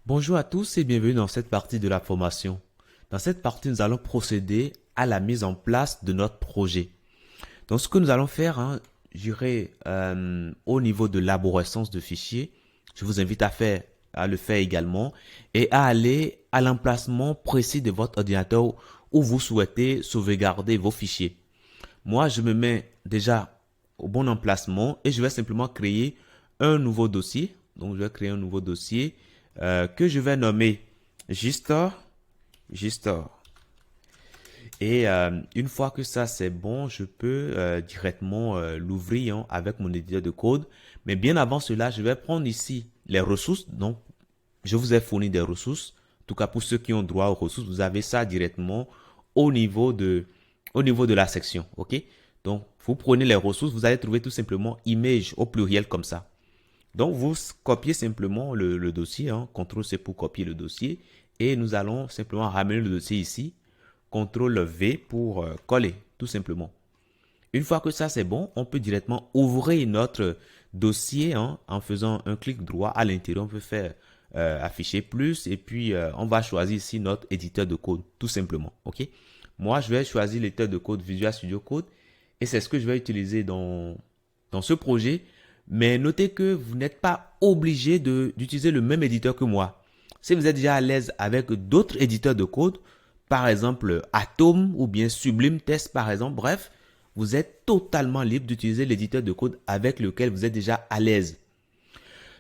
Bonjour à tous et bienvenue dans cette partie de la formation. Dans cette partie, nous allons procéder à la mise en place de notre projet. Donc, ce que nous allons faire, j'irai au niveau de l'arborescence de fichiers. Je vous invite à le faire également et à aller à l'emplacement précis de votre ordinateur où vous souhaitez sauvegarder vos fichiers. Moi, je me mets déjà au bon emplacement et je vais simplement créer un nouveau dossier. Donc, je vais créer un nouveau dossier que je vais nommer Gistor. Gistor. Et une fois que ça c'est bon, je peux directement l'ouvrir avec mon éditeur de code. Mais bien avant cela, je vais prendre ici les ressources. Donc, je vous ai fourni des ressources. En tout cas, pour ceux qui ont droit aux ressources, vous avez ça directement au niveau de, au niveau de la section. OK? Donc, vous prenez les ressources, vous allez trouver tout simplement image au pluriel comme ça. Donc, vous copiez simplement le dossier, CTRL-C pour copier le dossier. Et nous allons simplement ramener le dossier ici. CTRL-V pour coller, tout simplement. Une fois que ça c'est bon, on peut directement ouvrir notre dossier en faisant un clic droit à l'intérieur. On peut faire afficher plus et puis on va choisir ici notre éditeur de code, tout simplement. OK? Moi, je vais choisir l'éditeur de code Visual Studio Code et c'est ce que je vais utiliser dans ce projet. Mais notez que vous n'êtes pas obligé d'utiliser le même éditeur que moi. Si vous êtes déjà à l'aise avec d'autres éditeurs de code, par exemple Atom ou bien Sublime Test par exemple, bref, vous êtes totalement libre d'utiliser l'éditeur de code avec lequel vous êtes déjà à l'aise.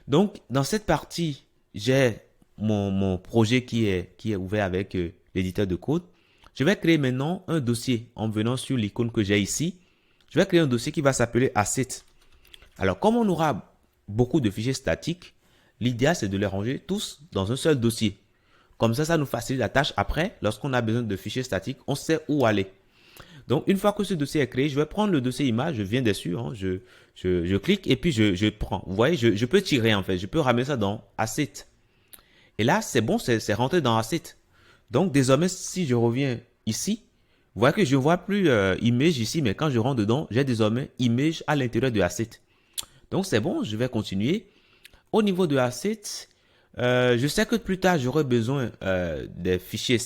Donc, dans cette partie, j'ai mon projet qui est ouvert avec l'éditeur de code. Je vais créer maintenant un dossier en venant sur l'icône que j'ai ici. Je vais créer un dossier qui va s'appeler Asset. Alors, comme on aura beaucoup de fichiers statiques, l'idéal c'est de les ranger tous dans un seul dossier. Comme ça nous facilite la tâche. Après, lorsqu'on a besoin de fichiers statiques, on sait où aller. Donc, une fois que ce dossier est créé, je vais prendre le dossier image, je viens dessus, je clique et puis je prends. Vous voyez, je peux tirer en fait, je peux ramener ça dans Asset. Et là, c'est bon, c'est rentré dans Asset. Donc, désormais, si je reviens ici, vous voyez que je ne vois plus Image ici, mais quand je rentre dedans, j'ai désormais Image à l'intérieur de Asset. Donc, c'est bon, je vais continuer. Au niveau de Asset, je sais que plus tard, j'aurai besoin des fichiers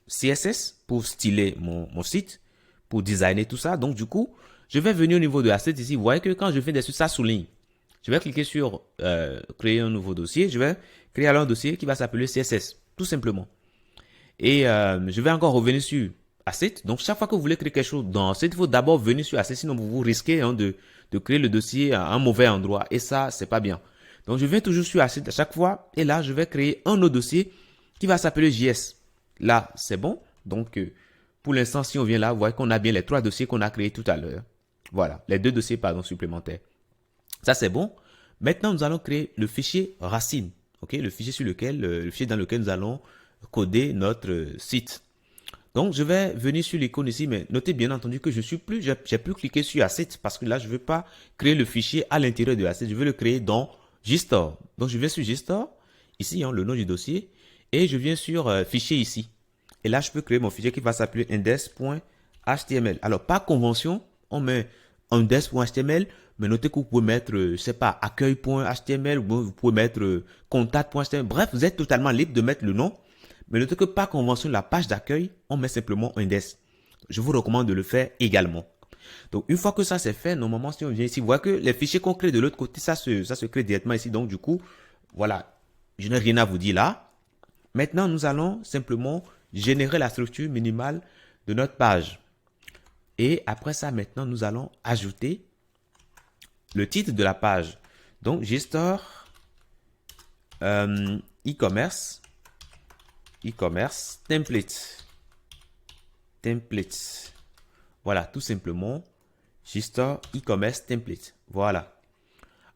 CSS pour styler mon site, pour designer tout ça. Donc, du coup, je vais venir au niveau de Asset ici. Vous voyez que quand je fais dessus, ça souligne. Je vais cliquer sur créer un nouveau dossier. Je vais créer alors un dossier qui va s'appeler CSS, tout simplement. Et je vais encore revenir sur Asset. Donc, chaque fois que vous voulez créer quelque chose dans Asset, il faut d'abord venir sur Asset, sinon vous risquez de créer le dossier à un mauvais endroit. Et ça, c'est pas bien. Donc, je viens toujours sur Asset à chaque fois. Et là, je vais créer un autre dossier qui va s'appeler JS. Là, c'est bon. Donc, pour l'instant, si on vient là, vous voyez qu'on a bien les trois dossiers qu'on a créés tout à l'heure. Voilà, les deux dossiers, pardon, supplémentaires. Ça, c'est bon. Maintenant, nous allons créer le fichier racine. OK, le fichier sur lequel, le fichier dans lequel nous allons coder notre site. Donc, je vais venir sur l'icône ici, mais notez bien entendu que j'ai plus cliqué sur Asset parce que là, je ne veux pas créer le fichier à l'intérieur de Asset. Je veux le créer dans Gstore. Donc, je vais sur Gstore, ici, le nom du dossier, et je viens sur fichier ici. Et là, je peux créer mon fichier qui va s'appeler index.html. Alors, par convention, on met index.html, mais notez que vous pouvez mettre, je sais pas, accueil.html, ou vous pouvez mettre contact.html. Bref, vous êtes totalement libre de mettre le nom. Mais notez que par convention, la page d'accueil, on met simplement index. Je vous recommande de le faire également. Donc, une fois que ça c'est fait, normalement, si on vient ici, vous voyez que les fichiers qu'on crée de l'autre côté, ça se crée directement ici. Donc, du coup, voilà, je n'ai rien à vous dire là. Maintenant, nous allons simplement générer la structure minimale de notre page. Et après ça, maintenant, nous allons ajouter le titre de la page. Donc, Gstore e-commerce template. Template. Voilà, tout simplement. Gstore e-commerce template. Voilà.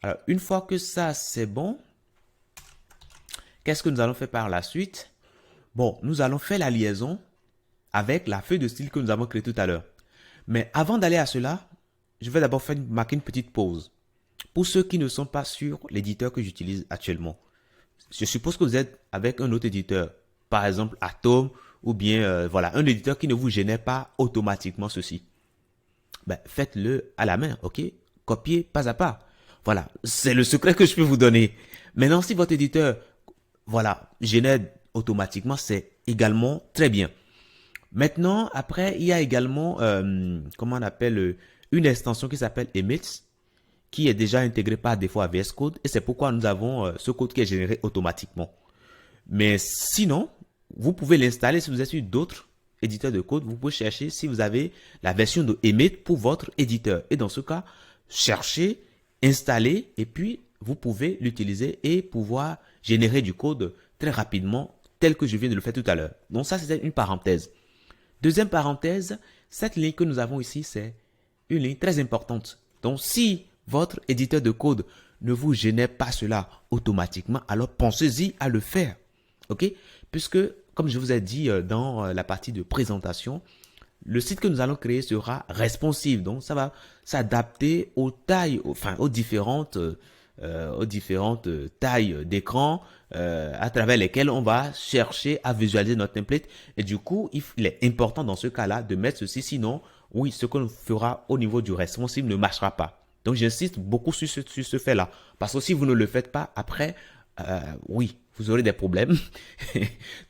Alors, une fois que ça, c'est bon, qu'est-ce que nous allons faire par la suite? Bon, nous allons faire la liaison avec la feuille de style que nous avons créée tout à l'heure. Mais avant d'aller à cela, je vais d'abord marquer une petite pause. Pour ceux qui ne sont pas sur l'éditeur que j'utilise actuellement, je suppose que vous êtes avec un autre éditeur, par exemple Atom, ou bien voilà, un éditeur qui ne vous génère pas automatiquement ceci. Ben, faites-le à la main, ok? Copiez pas à pas. Voilà, c'est le secret que je peux vous donner. Maintenant, si votre éditeur voilà, génère automatiquement, c'est également très bien. Maintenant, après, il y a également, comment on appelle, une extension qui s'appelle Emits, qui est déjà intégrée par défaut à VS Code, et c'est pourquoi nous avons ce code qui est généré automatiquement. Mais sinon, vous pouvez l'installer si vous êtes sur d'autres éditeurs de code. Vous pouvez chercher si vous avez la version de Emmet pour votre éditeur. Et dans ce cas, cherchez, installez, et puis vous pouvez l'utiliser et pouvoir générer du code très rapidement, tel que je viens de le faire tout à l'heure. Donc ça, c'était une parenthèse. Deuxième parenthèse, cette ligne que nous avons ici, c'est une ligne très importante. Donc si votre éditeur de code ne vous génère pas cela automatiquement, alors pensez-y à le faire. OK? Puisque, comme je vous ai dit dans la partie de présentation, le site que nous allons créer sera responsive. Donc, ça va s'adapter aux tailles, enfin, aux différentes tailles d'écran à travers lesquelles on va chercher à visualiser notre template. Et du coup, il est important dans ce cas-là de mettre ceci. Sinon, oui, ce qu'on fera au niveau du responsive ne marchera pas. Donc, j'insiste beaucoup sur ce fait-là. Parce que si vous ne le faites pas, après, oui, vous aurez des problèmes.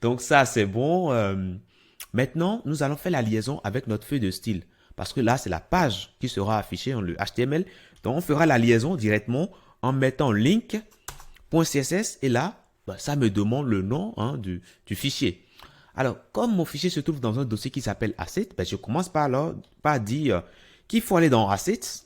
Donc, ça, c'est bon. Maintenant, nous allons faire la liaison avec notre feuille de style. Parce que là, c'est la page qui sera affichée en le HTML. Donc, on fera la liaison directement en mettant link.css. Et là, ça me demande le nom du fichier. Alors, comme mon fichier se trouve dans un dossier qui s'appelle Assets, je commence par dire qu'il faut aller dans Assets.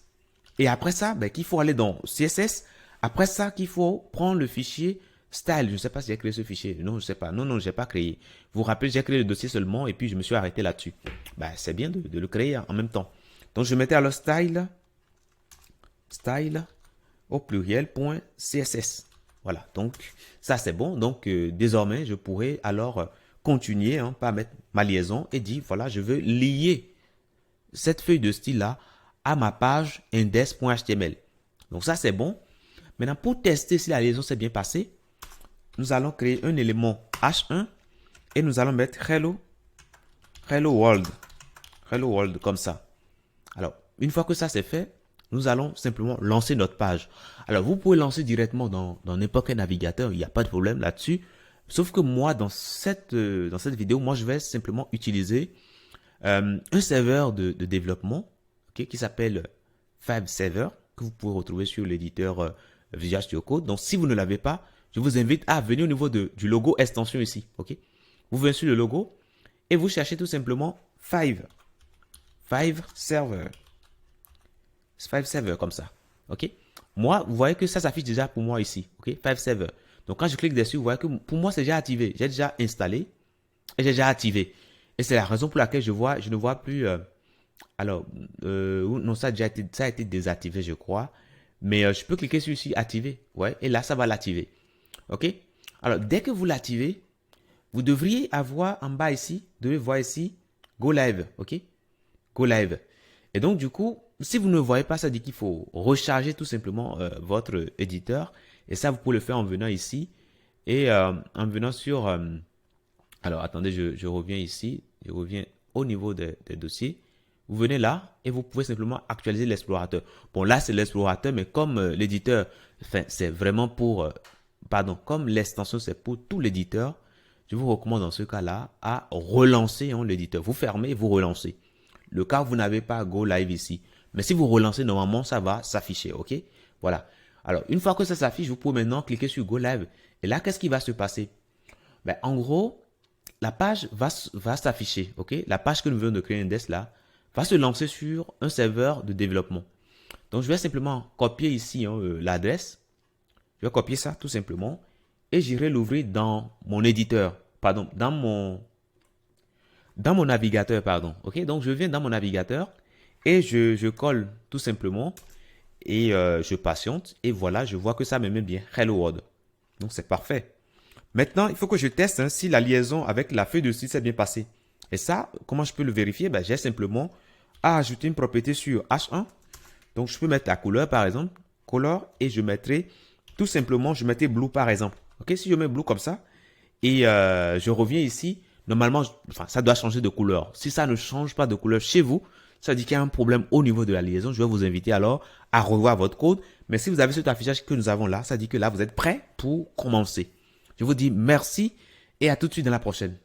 Et après ça, qu'il faut aller dans CSS. Après ça, qu'il faut prendre le fichier style. Je ne sais pas si j'ai créé ce fichier. Non, je ne sais pas. Non, je n'ai pas créé. Vous vous rappelez, j'ai créé le dossier seulement et puis je me suis arrêté là-dessus. C'est bien de le créer en même temps. Donc, je mettais alors style au pluriel, .css. Voilà, donc ça c'est bon. Donc, désormais, je pourrais alors continuer par mettre ma liaison et dire, voilà, je veux lier cette feuille de style-là à ma page index.html. Donc, ça c'est bon. Maintenant, pour tester si la liaison s'est bien passée, nous allons créer un élément H1 et nous allons mettre hello world comme ça. Alors, une fois que ça c'est fait, nous allons simplement lancer notre page. Alors, vous pouvez lancer directement dans n'importe quel navigateur, il n'y a pas de problème là-dessus. Sauf que moi, dans cette vidéo, moi, je vais simplement utiliser un serveur de développement qui s'appelle FiveServer, que vous pouvez retrouver sur l'éditeur Visual Studio Code. Donc, si vous ne l'avez pas, je vous invite à venir au niveau du logo extension ici. Ok? Vous venez sur le logo et vous cherchez tout simplement FiveServer comme ça. Ok? Moi, vous voyez que ça s'affiche déjà pour moi ici. Ok? FiveServer. Donc, quand je clique dessus, vous voyez que pour moi, c'est déjà activé. J'ai déjà installé et j'ai déjà activé. Et c'est la raison pour laquelle je ne vois plus. Non, ça a été désactivé, je crois. Mais je peux cliquer sur ici, activer. Ouais, et là, ça va l'activer. OK? Alors, dès que vous l'activez, vous devriez avoir en bas ici, vous devez voir ici, Go Live. OK? Go Live. Et donc, du coup, si vous ne voyez pas, ça dit qu'il faut recharger tout simplement votre éditeur. Et ça, vous pouvez le faire en venant ici et en venant sur... alors, attendez, je reviens ici. Je reviens au niveau des dossiers. Vous venez là et vous pouvez simplement actualiser l'explorateur. Bon, là, c'est l'explorateur, mais comme l'éditeur, c'est vraiment pour... comme l'extension, c'est pour tout l'éditeur, je vous recommande dans ce cas-là à relancer l'éditeur. Vous fermez et vous relancez. Le cas où vous n'avez pas Go Live ici. Mais si vous relancez, normalement, ça va s'afficher. OK? Voilà. Alors, une fois que ça s'affiche, vous pouvez maintenant cliquer sur Go Live. Et là, qu'est-ce qui va se passer? En gros, la page va s'afficher. OK? La page que nous venons de créer index là va se lancer sur un serveur de développement. Donc, je vais simplement copier ici l'adresse. Je vais copier ça tout simplement et j'irai l'ouvrir dans mon éditeur. Pardon, dans mon navigateur, pardon. OK? Donc, je viens dans mon navigateur et je colle tout simplement et je patiente. Et voilà, je vois que ça me met bien Hello World. Donc, c'est parfait. Maintenant, il faut que je teste si la liaison avec la feuille de style s'est bien passée. Et ça, comment je peux le vérifier? J'ai simplement à ajouter une propriété sur H1. Donc, je peux mettre la couleur, par exemple, color, et je mettrai tout simplement, je mettrai blue, par exemple. OK, si je mets blue comme ça, et je reviens ici, normalement, ça doit changer de couleur. Si ça ne change pas de couleur chez vous, ça dit qu'il y a un problème au niveau de la liaison. Je vais vous inviter alors à revoir votre code. Mais si vous avez cet affichage que nous avons là, ça dit que là, vous êtes prêt pour commencer. Je vous dis merci et à tout de suite dans la prochaine.